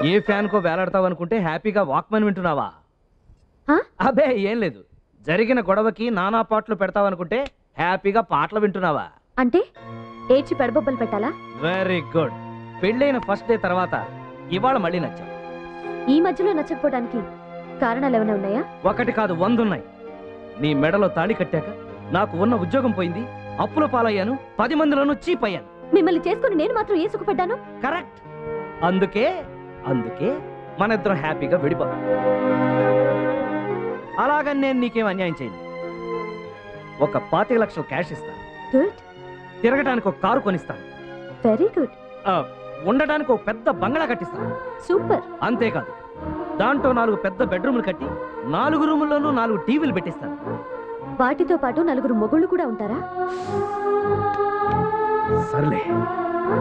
ఏ fan కో వేలాడతావు అనుకుంటే హ్యాపీగా workman వింటున్నావా? అబే ఏం లేదు. జరిగిన గొడవకి నానా పాటలు పెడతావు అనుకుంటే హ్యాపీగా పాటలు వింటున్నావా? అంటే ఏడ్చి పెడబొబ్బలు పెట్టాలా? Very good. పెళ్ళైన ఫస్ట్ డే తర్వాత ఇవాళ మళ్ళీ నచ్చావు. ఈ మధ్యలో నచ్చకపోవడానికి కారణాలు ఏమైనా ఉన్నాయా? ఒకటి కాదు 100 ఉన్నాయి. నీ మెడలో తాళి కట్టాక నాకు ఉన్న ఉద్యోగం పోయింది, అప్పుల పాలయ్యాను, 10 మందిలోనూ చీప్ అయ్యాను. మిమ్మల్ని చేసుకుని నేను మాత్రం ఏ సుఖపడ్డాను? కరెక్ట్. అందుకే మన ఇద్దరం హ్యాపీగా విడిపోతాం. అలాగని నేను నీకేం అన్యాయం చేయను. ఒక 25 లక్షలు క్యాష్ ఇస్తాను. గుడ్. తిరగడానికి ఒక కారు కొనిస్తాను. Very good. ఉండడానికి ఒక పెద్ద బంగ్లా కట్టిస్తాను. సూపర్. అంతేకాదు, దాంట్లో 4 పెద్ద బెడ్రూమ్లు కట్టి 4 రూముల్లోనూ 4 టీవీలు పెట్టిస్తాను. వాటితో పాటు 4 మొగుళ్ళు కూడా ఉంటారా? సర్లే,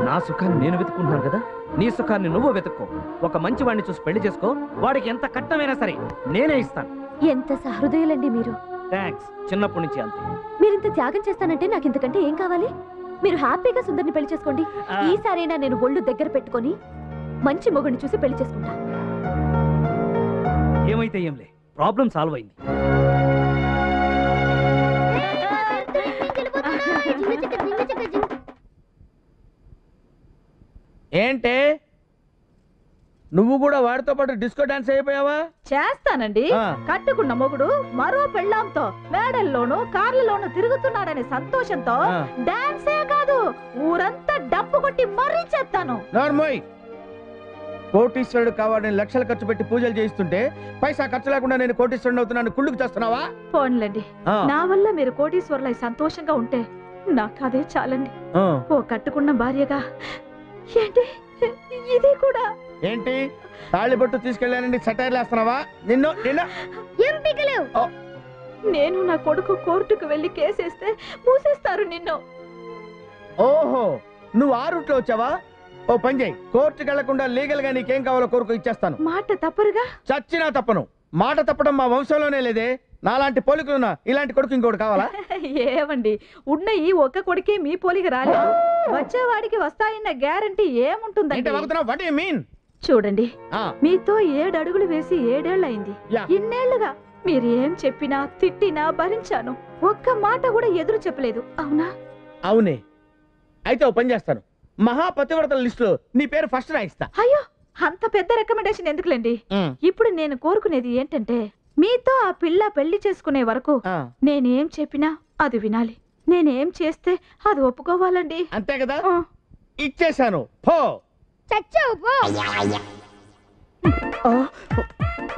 నా సుఖాన్ని నేను వెతుక్కుంటున్నాను కదా, నీ సుఖాన్ని నువ్వు వెతుక్కో. ఒక మంచి వాడిని చూసి పెళ్లి చేసుకో. వాడికి ఎంత కట్టమైనా సరే నేనే ఇస్తాను. ఎంత సహృదయులండి మీరు. థ్యాంక్స్. చిన్నప్పటి నుంచి అంతే. మీరింత త్యాగం చేస్తానంటే నాకు ఇంతకంటే ఏం కావాలి? మీరు హ్యాపీగా సుందర్ని పెళ్లి చేసుకోండి. ఈసారైనా నేను ఒళ్ళు దగ్గర పెట్టుకొని మంచి మొగుడిని చూసి పెళ్లి చేసుకుంటా. ఏమైతే ఏంలే, ప్రాబ్లం సాల్వ్ అయింది. ఏంటే నువ్వు కూడా వాడితో పాటు డిస్కో డాన్స్ అయిపోయావా? చేస్తానండి. కట్టుకున్న మొగుడు మరో పెళ్ళాంతో మేడల్లోనూ కార్లలోనూ తిరుగుతున్నాడనే సంతోషంతో డాన్సే కాదు ఊరంతా డప్పు కొట్టి మరీ చేస్తాను. నార్మోయ్, కోటీశ్వరుడు కావాలని లక్షలు ఖర్చు పెట్టి పూజలు చేయిస్తుంటే పైసా ఖర్చు లేకుండా నేను కోటీశ్వరుడు అవుతున్నాను కుళ్ళుకు చేస్తున్నావా? పోన్లండి, నా వల్ల మీరు కోటీశ్వరులై సంతోషంగా ఉంటే నాకు అదే చాలండి. ఓ కట్టుకున్న భార్యగా ఏంటి ఇది కూడా ఏంటి తాళిబొట్టు తీసుకెళ్ళానండి సెటైర్లు వేస్తున్నావా? నిన్ను నేను నా కొడుకు కోర్టుకు వెళ్లి కేసేస్తే మూసేస్తారు నిన్ను. ఓహో, నువ్వు ఆ రూట్ లో వచ్చావా? ఓ పని చేయి, కోర్టుకు వెళ్లకుండా లీగల్ గా నీకేం కావాలో కోరుకు ఇచ్చేస్తాను. మాట తప్పరుగా? చచ్చినా తప్పను. మాట తప్పడం మా వంశంలోనే లేదే. నాలాంటి పోలికలున్నా ఇలాంటి కొడుకు ఇంకోటి కావాలా? ఏమండి, ఉన్న ఈ ఒక్క కొడుకే మీ పోలిక రాలేదు. వచ్చేవాడికి వస్తాయన్న గ్యారంటీ ఏముంటుందండి? చూడండి, మీతో 7 అడుగులు వేసి 7 ఏళ్లయింది. ఇన్నేళ్లుగా మీరు ఏం చెప్పినా తిట్టినా భరించాను. ఒక్క మాట కూడా ఎదురు చెప్పలేదు, అవునా? అవునే. అయితే ఓ పని చేస్తాను, మహాపతివ్రతల లిస్టులో నీ పేరు ఫస్ట్ రాయిస్తా. అయ్యో, అంత పెద్ద రికమెండేషన్ ఎందుకులేండి. ఇప్పుడు నేను కోరుకునేది ఏంటంటే మీతో ఆ పిల్ల పెళ్లి చేసుకునే వరకు నేనేం చెప్పినా అది వినాలి. నేనేం చేస్తే అది ఒప్పుకోవాలండి. అంతే కదా? ఇచ్చేశాను. పో.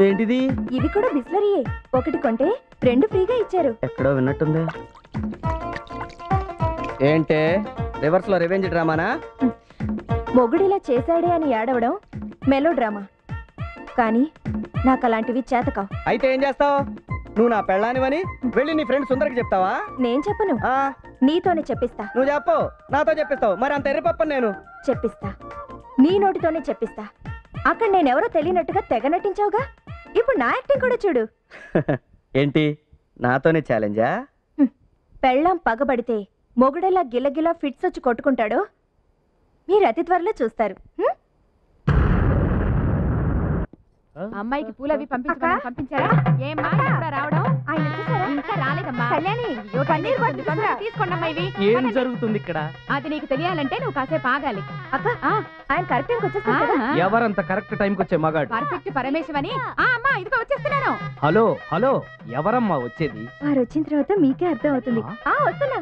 ఏంటిది? ఇవి కూడా బిస్లరీయే. ఒకటి కొంటే 2 ఫ్రీగా ఇచ్చారు. ఎక్కడో విన్నట్టుంది. ఏంటే రివర్స్ లో రివెంజ్ డ్రామానా? మొగుడిలా చేశాడే అని ఏడవడం మెలో డ్రామా. కానీ నాకు అలాంటివి చేతకావు. అయితే ఏం చేస్తావు? నువ్వు నా పెళ్ళానివని వెళ్ళి నీ ఫ్రెండ్ సుందరికి చెప్తావా? నేను చెప్పను, నీతోనే చెప్పిస్తా. నువ్వు చెప్పు, నాతో చెప్పిస్తావు. మరి అంత ఎర్రిపప్పని నేను చెప్పిస్తా, నీ నోటితోనే చెప్పిస్తా. అక్కడ నేనెవరో తెలియనట్టుగా తెగ నటించావుగా, ఇప్పుడు నా యాక్టింగ్ కూడా చూడు. ఏంటి, నాతోనే ఛాలెంజా? పెళ్ళాం పగబడితే మొగుడెలా గిలగిలా ఫిట్స్ వచ్చి కొట్టుకుంటాడో మీరు అతి త్వరలో చూస్తారు. అమ్మాయికి పూలు అవి పంపించారా? ఏమ్మా రావడం? ఇంకా రాలేదమ్మా. ఏం జరుగుతుంది ఇక్కడ? అది నీకు తెలియాలంటే నువ్వు కాసేపు ఆగాలి. అక్క, ఆయన కరెక్ట్ టైంకి వచ్చేస్తారు. ఎవరంత కరెక్ట్ టైంకి వచ్చే మగాడు? పర్ఫెక్ట్ పరమేశ్వని. అమ్మా ఇదిగో వచ్చేస్తున్నాను. హలో హలో, ఎవరమ్మా వచ్చేది? వారు వచ్చిన తర్వాత మీకే అర్థం అవుతుంది. వస్తున్నా.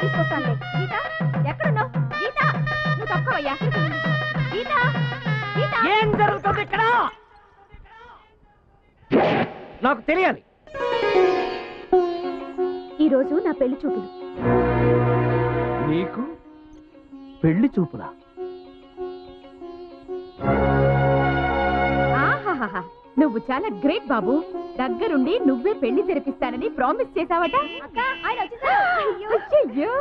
తీసుకొస్తాను. గీత ఎక్కడున్నావు? గీత నువ్వు తక్కువయ్యా. గీత, ఏం జరుగుతుంది ఇక్కడ? నాకు తెలియాలి. ఈరోజు నా పెళ్లి చూపులు. నీకు పెళ్లి చూపులా? నువ్వు చాలా గ్రేట్ బాబు. దగ్గరుండి నువ్వే పెళ్లి జరిపిస్తానని ప్రామిస్ చేసావట. అయ్యో,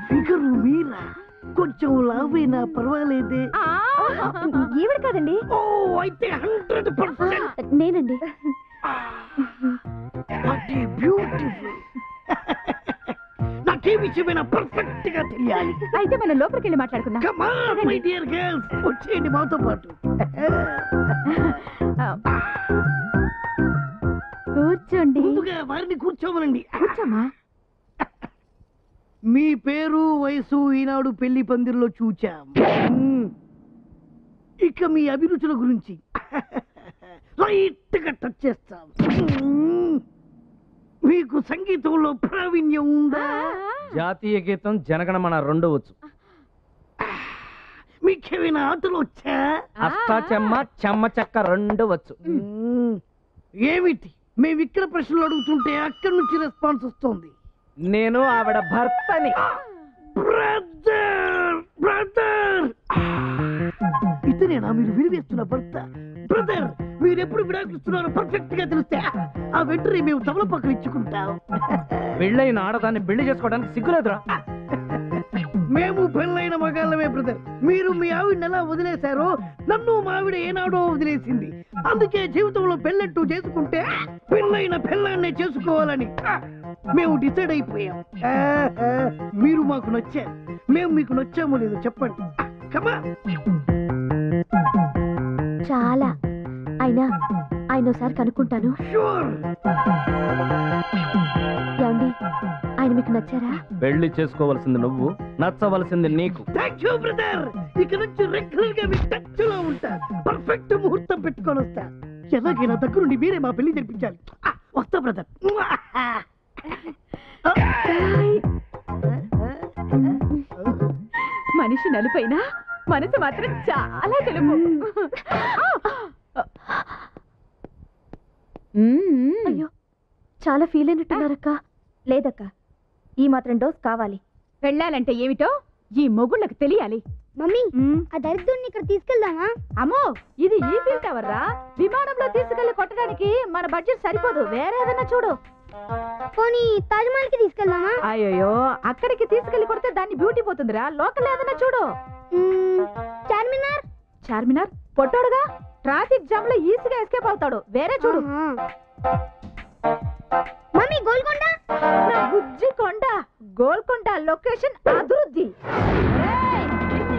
ఫిగర్ బావేనా పర్వాలేదే ఈవిడ కాదండి. ఓ అయితే 100% నేనండి. బ్యూటిఫుల్. నాకే విషయమైనా పర్ఫెక్ట్ గా తెలియాలి. అయితే మనం లోపలికి వెళ్ళి మాట్లాడుకుందాం. Come on, my dear girls, వచ్చేయండి మాతో పాటు. కూర్చోండి. ముందుగా వారిని కూర్చోమనండి. కూర్చోమా. మీ పేరు వయసు ఈనాడు పెళ్లి పందిరిలో చూచాం. ఇక మీ అభిరుచుల గురించి లైట్ గా టచ్ చేస్తాం. మీకు సంగీతంలో ప్రావీణ్యం ఉందా? జాతీయ గీతం జనగణమన 2 వచ్చు. మీకేమైనా ఆటలు వచ్చా? అష్టాచెమ్మ చెమ్మ చెక్క 2 వచ్చు. ఏమిటి మేము ఇక్కడ ప్రశ్నలు అడుగుతుంటే అక్కడి నుంచి రెస్పాన్స్ వస్తుంది. నేను ఆవిడ భర్తని. బ్రదర్ బ్రదర్ ఇతనేనా మీరు విరివేస్తున్న భర్త? బ్రదర్ మీరెప్పుడు విడాకులుస్తున్నారో పర్ఫెక్ట్ గా తెలిస్తే ఆ వెంటనే మేము తమలపాకులు ఇచ్చుకుంటాం. పెళ్ళైన ఆడదాన్ని పెళ్లి చేసుకోవడానికి సిగ్గులేదురా? మేము పెళ్ళైన మగాళ్ళమే బ్రదర్. మీరు మీ ఆవిడని ఎలా వదిలేశారో నన్ను మా ఆవిడ ఏనాడో వదిలేసింది. అందుకే జీవితంలో పెళ్ళంటూ చేసుకుంటే పెళ్ళైన పెళ్ళాన్నే చేసుకోవాలని మేము డిసైడ్ అయిపోయాం. మీరు మాకు నచ్చారు, మేము మీకు నచ్చామో లేదో చెప్పండి. కమా. చాలా. ఆయన ఒకసారి కనుక్కుంటాను. షూర్. ఏమండి, ఆయన మీకు నచ్చారా? పెళ్లి చేసుకోవలసింది నువ్వు, నచ్చవలసింది నీకు. Thank you brother. ఇక నుంచి రెగ్యులర్ గా మీ టచ్ లో ఉంటా. పర్ఫెక్ట్ ముహూర్తం పెట్టుకొని వస్తా. ఎలాగైనా దగ్గరుండి మీరే మా పెళ్లి జరిపించాలి. వస్తా బ్రదర్. మనిషి నలుపైనా మనసు మాత్రం చాలా తెలుపు. అయ్యో, చాలా ఫీల్ అయినట్టున్నారక్క. లేదక్క, ఈ మాత్రం డోస్ కావాలి. వెళ్ళాలంటే ఏమిటో ఈ మొగుళ్ళకి తెలియాలి. మమ్మీ ఆ దరిద్రుడిని ఇక్కడ తీసుకెళ్దామా? అమ్మో, ఇది ఈఫిల్ టవర్ రా. విమానంలో తీసుకెళ్లి కొట్టడానికి మన బడ్జెట్ సరిపోదు. వేరే ఏదైనా చూడు. పోనీ తాజ్ మహల్ కి తీసుకెళ్దామా? అయ్యో, అక్కడికి తీసుకెళ్లి కొడితే దాన్ని బ్యూటీ పోతుందిరా. లోకల్ ఏదైనా చూడు. చార్మినార్. చార్మినార్ పొట్టోడుగా, ట్రాఫిక్ జామ్ లో ఈజీగా ఎస్కేప్ అవుతాడు. వేరే చూడు. మమ్మీ గోల్కొండ. నా బుజ్జి కొండ. గోల్కొండ లొకేషన్ అభివృద్ధి.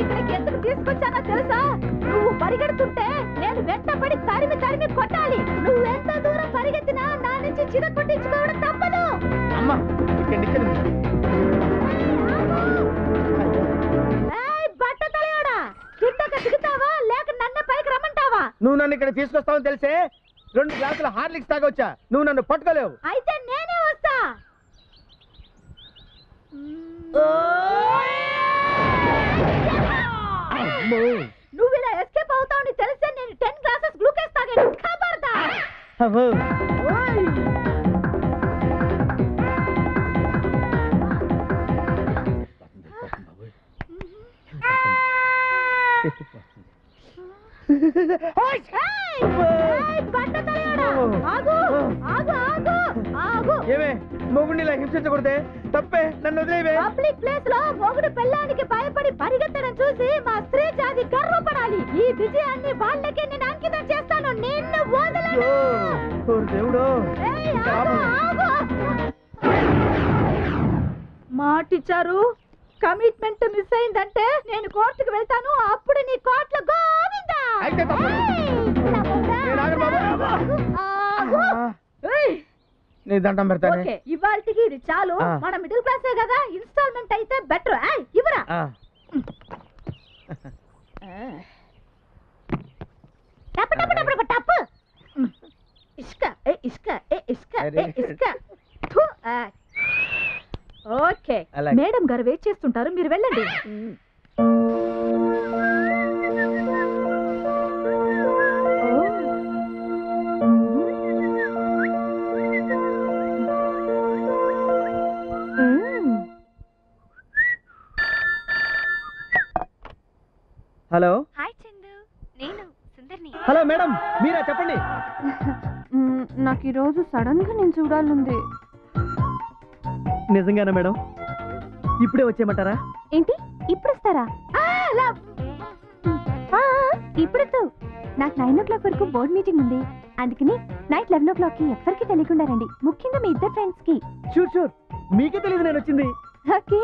ఇక్కడికి ఎందుకు తీసుకొచ్చానో తెలుసా? నువ్వు పరిగెడుతుంటే నేను వెంటపడి తరిమి తరిమి కొట్టాలి. నువ్వు ఎంత దూరం పరిగెత్తినా నా నుంచి చిద కొట్టించుకోవడం తప్పదు. బట్ట తలయోడా, కిందకి దిగుతావా లేక నన్ను పైకి రమ్మంటావా? నువ్వు నన్ను ఇక్కడ తీసుకొస్తావని తెలిసే 2 గ్లాసుల హార్లిక్స్ తాగొచ్చా. నువ్వు నన్ను పట్టుకోలేవు. అయితే నేనే వస్తా. నువ్వు ఇలా ఎస్కేప్ అవుతావని తెలిసే నేను 10 గ్లాసెస్ గ్లూకోజ్ తాగాను. ఖబర్దార్. ఏమే మొగుడిని హింసించకూడదే, తప్పే, నన్ను వదిలేవే. పబ్లిక్ ప్లేస్ లో మొగుడు పెళ్ళానికి భయపడి పరిగెత్తడం చూసి మా స్త్రీ జాతి గర్వపడాలి. ఈ విజయాన్ని వాళ్ళకి నేను అంకితం చేస్తాను. నిన్ను వదలను. దేవుడు. మాటిచ్చారు. కమిట్మెంట్ మిస్ అయిందంటే నేను కోర్టుకు వెళ్తాను. అప్పుడు నీ కోర్టులో గోవిందా. నీ దండం పెడతానే. ఓకే, ఇవాల్టికి ఇది చాలు. మన మిడిల్ క్లాసే కదా, ఇన్స్టాల్మెంట్ అయితే బెటర్. ఇవ్వరా. టప్ టప్ టప్ టప్. ఇష్క ఏ ఇష్క ఏ ఇష్క ఏ ఇష్క. ఓకే, మేడం గారు వెయిట్ చేస్తుంటారు, మీరు వెళ్ళండి. హలో. హాయ్ చందు, నేను సుందర్ని. హలో మేడం, మీరా? చెప్పండి. నాకు ఈరోజు సడన్ గా నేను చూడాలంది. నిజంగానా మేడం? ఇప్పుడే వచ్చేయమంటారా? ఏంటి, ఇప్పుడు వస్తారా? ఇప్పుడు నాకు 9 వరకు బోర్డ్ మీటింగ్ ఉంది, అందుకని నైట్ 11 ఎవరికి తెలియకుండా రండి, ముఖ్యంగా మీ ఇద్దరు ఫ్రెండ్స్ కి. షూర్ మీకే తెలియదు నేను వచ్చింది. ఓకే.